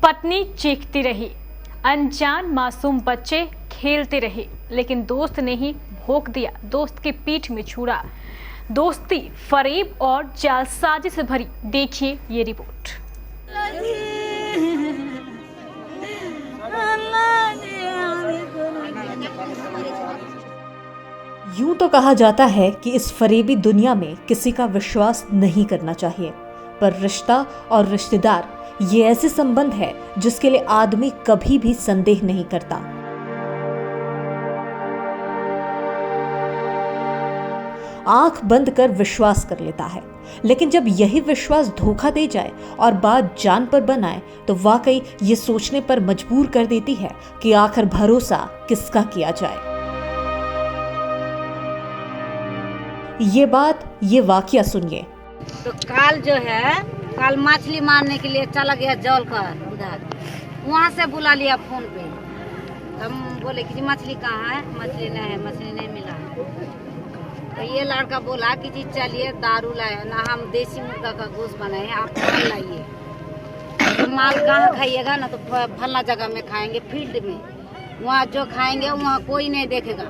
पत्नी चीखती रही, अनजान मासूम बच्चे खेलते रहे, लेकिन दोस्त ने ही भोंक दिया, दोस्त की पीठ में छुरा। दोस्ती फरेब और जालसाजी से भरी, देखिए ये रिपोर्ट। यूं तो कहा जाता है कि इस फरेबी दुनिया में किसी का विश्वास नहीं करना चाहिए, पर रिश्ता और रिश्तेदार ये ऐसे संबंध है जिसके लिए आदमी कभी भी संदेह नहीं करता। आंख बंद कर विश्वास कर लेता है, लेकिन जब यही विश्वास धोखा दे जाए और बात जान पर बन आए तो वाकई ये सोचने पर मजबूर कर देती है कि आखिर भरोसा किसका किया जाए। ये वाकया सुनिए। तो काल मछली मारने के लिए चला गया जल कर उधर, वहाँ से बुला लिया फोन पे। हम बोले कि जी मछली कहाँ है, मछली नहीं मिला। तो ये लड़का बोला कि जी चलिए दारू लाए ना, हम देसी मुर्गा का गोश्त बनाए हैं, आप माल लाइए। तो माल कहाँ खाइएगा ना, तो फलना जगह में खाएंगे, फील्ड में, वहाँ जो खाएंगे वहाँ कोई नहीं देखेगा।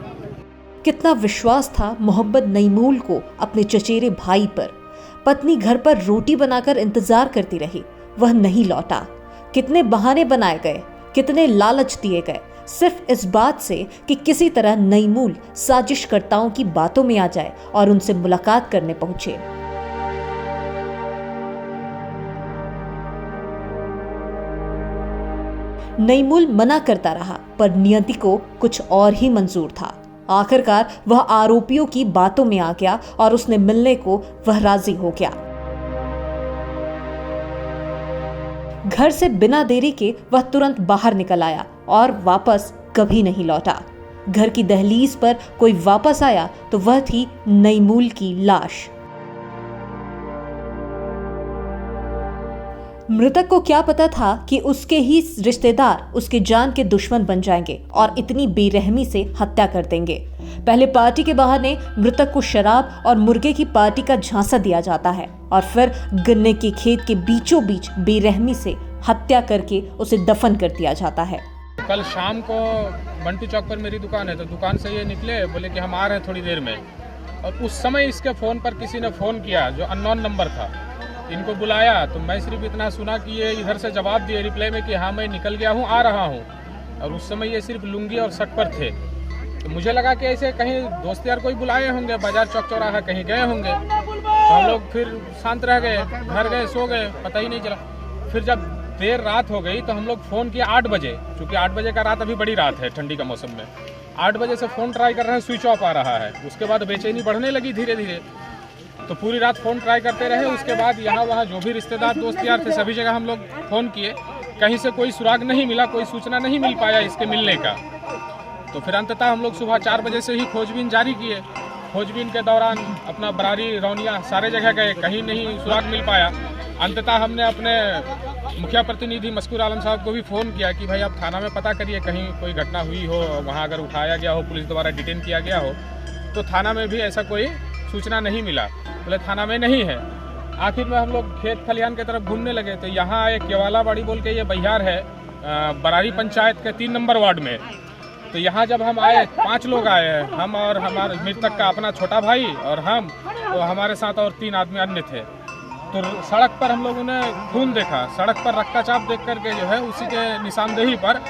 कितना विश्वास था मोहम्मद नईमूल को अपने चचेरे भाई पर। पत्नी घर पर रोटी बनाकर इंतजार करती रही, वह नहीं लौटा। कितने बहाने बनाए गए, कितने लालच दिए गए, सिर्फ इस बात से कि किसी तरह नईमूल साजिशकर्ताओं की बातों में आ जाए और उनसे मुलाकात करने पहुंचे। नईमूल मना करता रहा, पर नियति को कुछ और ही मंजूर था। आखिरकार वह आरोपियों की बातों में आ गया और उसने मिलने को वह राजी हो गया। घर से बिना देरी के वह तुरंत बाहर निकल आया और वापस कभी नहीं लौटा। घर की दहलीज पर कोई वापस आया तो वह थी नईमूल की लाश। मृतक को क्या पता था कि उसके ही रिश्तेदार उसके जान के दुश्मन बन जाएंगे और इतनी बेरहमी से हत्या कर देंगे। पहले पार्टी के बहाने मृतक को शराब और मुर्गे की पार्टी का झांसा दिया जाता है और फिर गन्ने के खेत के बीचों बीच बेरहमी से हत्या करके उसे दफन कर दिया जाता है। कल शाम को बंटू चौक पर मेरी दुकान है, तो दुकान से ये निकले, बोले कि हम आ रहे हैं थोड़ी देर में। और उस समय इसके फ़ोन पर किसी ने फ़ोन किया जो अननोन नंबर था, इनको बुलाया। तो मैं सिर्फ इतना सुना कि ये इधर से जवाब दिए रिप्लाई में कि हाँ मैं निकल गया हूँ, आ रहा हूँ। और उस समय ये सिर्फ लुंगी और शर्ट पर थे। तो मुझे लगा कि ऐसे कहीं दोस्त यार कोई बुलाए होंगे, बाजार चौक चौराहा कहीं गए होंगे। तो हम लोग फिर शांत रह गए, घर गए, सो गए, पता ही नहीं चला। फिर जब देर रात हो गई तो हम लोग फ़ोन किया 8 बजे, क्योंकि 8 बजे का रात अभी बड़ी रात है ठंडी का मौसम में। 8 बजे से फ़ोन ट्राई कर रहे हैं, स्विच ऑफ आ रहा है। उसके बाद बेचैनी बढ़ने लगी धीरे धीरे, तो पूरी रात फ़ोन ट्राई करते रहे। उसके बाद यहाँ वहाँ जो भी रिश्तेदार दोस्त यार थे सभी जगह हम लोग फ़ोन किए, कहीं से कोई सुराग नहीं मिला, कोई सूचना नहीं मिल पाया इसके मिलने का। तो फिर अंततः हम लोग सुबह 4 बजे से ही खोजबीन जारी किए। खोजबीन के दौरान अपना बरारी, रौनिया सारे जगह गए, कहीं नहीं सुराग मिल पाया। अंततः हमने अपने मुखिया प्रतिनिधि मस्कूर आलम साहब को भी फ़ोन किया कि भाई आप थाना में पता करिए, कहीं कोई घटना हुई हो, वहाँ अगर उठाया गया हो, पुलिस द्वारा डिटेन किया गया हो। तो थाना में भी ऐसा कोई सूचना नहीं मिला, बोले थाना में नहीं है। आखिर में हम लोग खेत खलिहान की तरफ घूमने लगे तो यहाँ आए केवाला बाड़ी बोल के, ये बहियार है बरारी पंचायत के 3 नंबर वार्ड में। तो यहाँ जब हम आए, 5 लोग आए, हम और हमारे मृतक का अपना छोटा भाई और हम, तो हमारे साथ और 3 आदमी अन्य थे। तो सड़क पर हम लोगों ने खून देखा, सड़क पर रक्तचाप देख करके जो है उसी के निशानदेही पर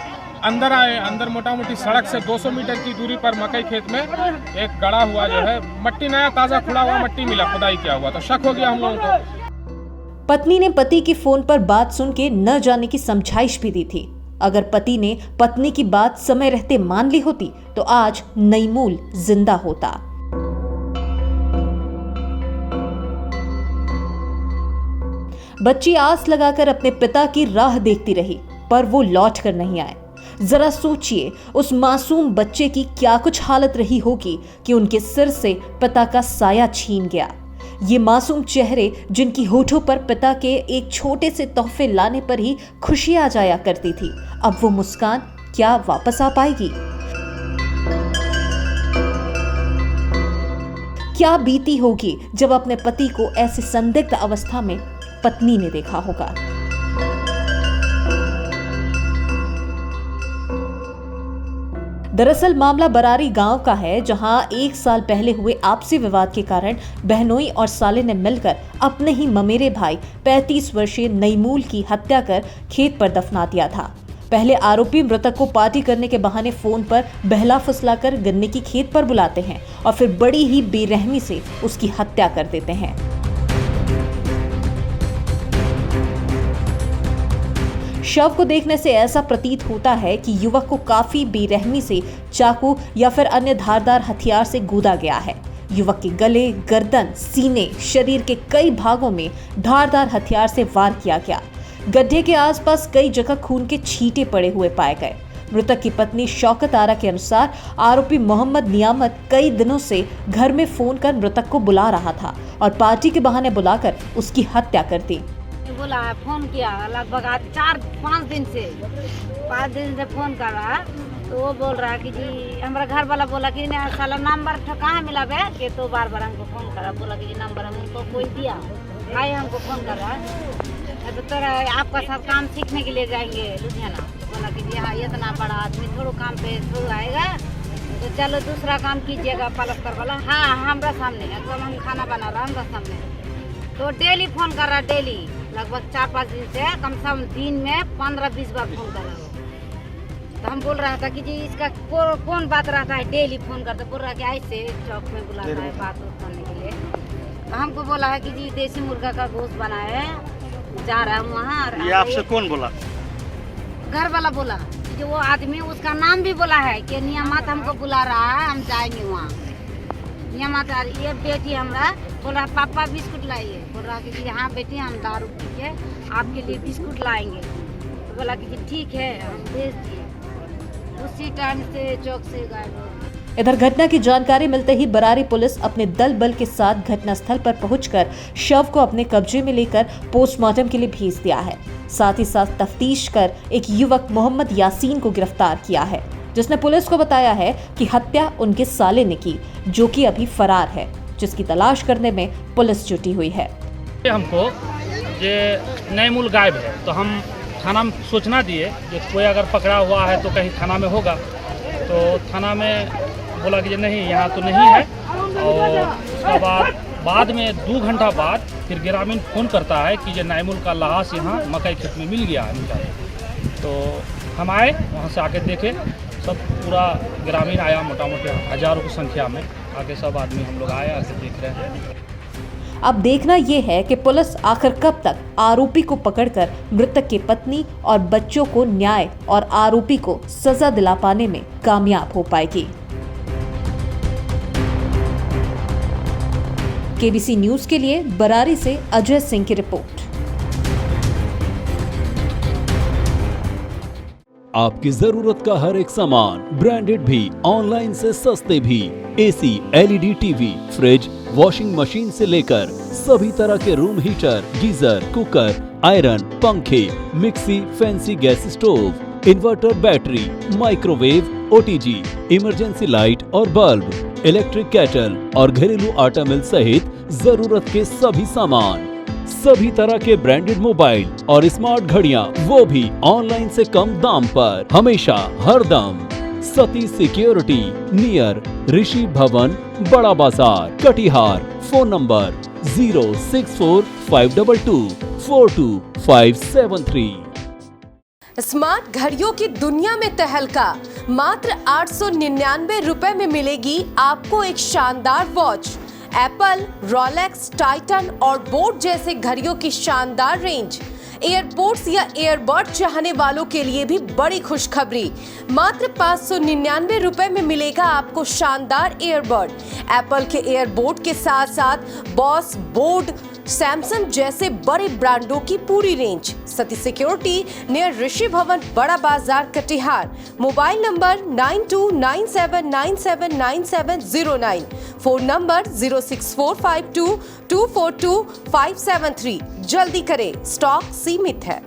अंदर आए। अंदर मोटा मोटी सड़क से 200 मीटर की दूरी पर मकई खेत में एक गड़ा हुआ जो है मट्टी, नया ताज़ा खुड़ा हुआ मट्टी मिला, खुदाई किया हुआ। तो शक हो गया हम लोगों को। पत्नी ने पति की फोन पर बात सुन के न जाने की समझाइश भी दी थी। अगर पति ने पत्नी की बात समय रहते मान ली होती तो आज नईमूल जिंदा होता। बच्ची आस लगाकर अपने पिता की राह देखती रही, पर वो लौट कर नहीं आए। जरा सोचिए उस मासूम बच्चे की क्या कुछ हालत रही होगी कि उनके सिर से पिता का साया छीन गया। ये मासूम चेहरे जिनकी होठों पर पिता के एक छोटे से तोहफे लाने पर ही खुशी आ जाया करती थी, अब वो मुस्कान क्या वापस आ पाएगी? क्या बीती होगी जब अपने पति को ऐसे संदिग्ध अवस्था में पत्नी ने देखा होगा। दरअसल मामला बरारी गांव का है, जहां 1 साल पहले हुए आपसी विवाद के कारण बहनोई और साले ने मिलकर अपने ही ममेरे भाई 35 वर्षीय नईमूल की हत्या कर खेत पर दफना दिया था। पहले आरोपी मृतक को पार्टी करने के बहाने फोन पर बहला फुसलाकर गन्ने की खेत पर बुलाते हैं और फिर बड़ी ही बेरहमी से उसकी हत्या कर देते हैं। शव को देखने से ऐसा प्रतीत होता है कि युवक को काफी बेरहमी से चाकू या फिर अन्य धारदार हथियार से गूदा गया है। युवक के गले, गर्दन, सीने, शरीर के कई भागों में धारदार हथियार से वार किया गया। गड्ढे के आसपास कई जगह खून के छींटे पड़े हुए पाए गए। मृतक की पत्नी शौकत आरा के अनुसार आरोपी मोहम्मद नियामत कई दिनों से घर में फोन कर मृतक को बुला रहा था और पार्टी के बहाने बुलाकर उसकी हत्या कर दी। बोला है, फोन किया लगभग 4-5 दिन से 5 दिन से फोन कर रहा है। तो वो बोल रहा है कि जी हमारा घर वाला बोला कि नहीं साला नंबर कहाँ मिला बे कि तो बार हमको फोन करा। बोला कि जी नंबर हमको कोई दिया, भाई हमको फोन कर रहा है तो तेरा आपका साथ काम सीखने के लिए जाएंगे लुधियाना। बोला कि जी हाँ इतना बड़ा आदमी थोड़ा काम पे थोड़ा आएगा तो चलो दूसरा काम कीजिएगा पलस्तर वाला। हाँ हमारा सामने एकदम हम खाना बना रहा हमारा सामने। तो डेली फोन कर रहा, डेली लगभग 4-5 दिन से कम से कम दिन में 15-20 बार फोन कर रहा हो। तो हम बोल रहा था कि जी इसका कौन बात रहता है डेली फोन करते। बोल रहा कि ऐसे चौक में बुलाता है बात करने के लिए। तो हमको बोला है कि जी देसी मुर्गा का गोश्त बनाया है, जा रहा हूँ वहाँ। ये आपसे कौन बोला? घर वाला बोला कि वो आदमी उसका नाम भी बोला है कि नियामत हमको बुला रहा है, हम जाएंगे वहाँ। नियामत ये बेटी हमारा बोल रहा पापा बिस्कुट लाइए। बोल रहा कि हाँ बेटी हम दारू पी के आपके लिए बिस्कुट लाएंगे। तो बोला कि ठीक है हम भेज दिए। उसी टाइम से चौक से गायब हो। इधर घटना की जानकारी मिलते ही बरारी पुलिस अपने दल बल के साथ घटनास्थल पर पहुंचकर शव को अपने कब्जे में लेकर पोस्टमार्टम के लिए भेज दिया है। साथ ही साथ तफ्तीश कर एक युवक मोहम्मद यासीन को गिरफ्तार किया है, जिसने पुलिस को बताया है कि हत्या उनके साले ने की, जो कि अभी फरार है, जिसकी तलाश करने में पुलिस जुटी हुई है। हमको ये नईमूल गायब है तो हम थाना में सूचना दिए कि कोई अगर पकड़ा हुआ है तो कहीं थाना में होगा। तो थाना में बोला कि नहीं यहाँ तो नहीं है। और उसके बाद में 2 घंटा बाद फिर ग्रामीण फ़ोन करता है कि ये नईमूल का लाश यहाँ मकई खेत में मिल गया है। तो हम आए, वहाँ से आके देखे, सब पूरा ग्रामीण आया, मोटा मोटी हज़ारों की संख्या में आके सब आदमी हम लोग आए, आके देख रहे हैं। अब देखना यह है कि पुलिस आखिर कब तक आरोपी को पकड़कर मृतक की पत्नी और बच्चों को न्याय और आरोपी को सजा दिला पाने में कामयाब हो पाएगी। केबीसी न्यूज के लिए बरारी से अजय सिंह की रिपोर्ट। आपकी जरूरत का हर एक सामान ब्रांडेड भी, ऑनलाइन से सस्ते भी। AC, LED TV, fridge, washing machine से लेकर सभी तरह के room heater, geyser, cooker, iron, पंखे, mixie, fancy gas stove, inverter, battery, microwave, OTG, emergency light और बल्ब, इलेक्ट्रिक केटल और घरेलू आटा मिल सहित जरूरत के सभी सामान, सभी तरह के ब्रांडेड मोबाइल और स्मार्ट घड़ियां, वो भी ऑनलाइन से कम दाम पर, हमेशा हर दम। सती सिक्योरिटी, नियर ऋषि भवन, बड़ा बाजार, कटिहार। Phone number 06422425573। स्मार्ट घड़ियों की दुनिया में तहलका मात्र 899 रुपए में मिलेगी आपको एक शानदार वॉच। एप्पल, रॉलेक्स, टाइटन और बोट जैसे घड़ियों की शानदार रेंज। एयरपोर्ट्स या एयरबर्ड चाहने वालों के लिए भी बड़ी खुशखबरी, मात्र 599 रुपए में मिलेगा आपको शानदार एयरबर्ड। एप्पल के एयरबोट के साथ साथ बॉस, बोट, सैमसंग जैसे बड़े ब्रांडों की पूरी रेंज। सती सिक्योरिटी, नियर ऋषि भवन, बड़ा बाजार, Katihar. Mobile number 9297979709। Phone number 06452242573। जल्दी करें, स्टॉक सीमित है।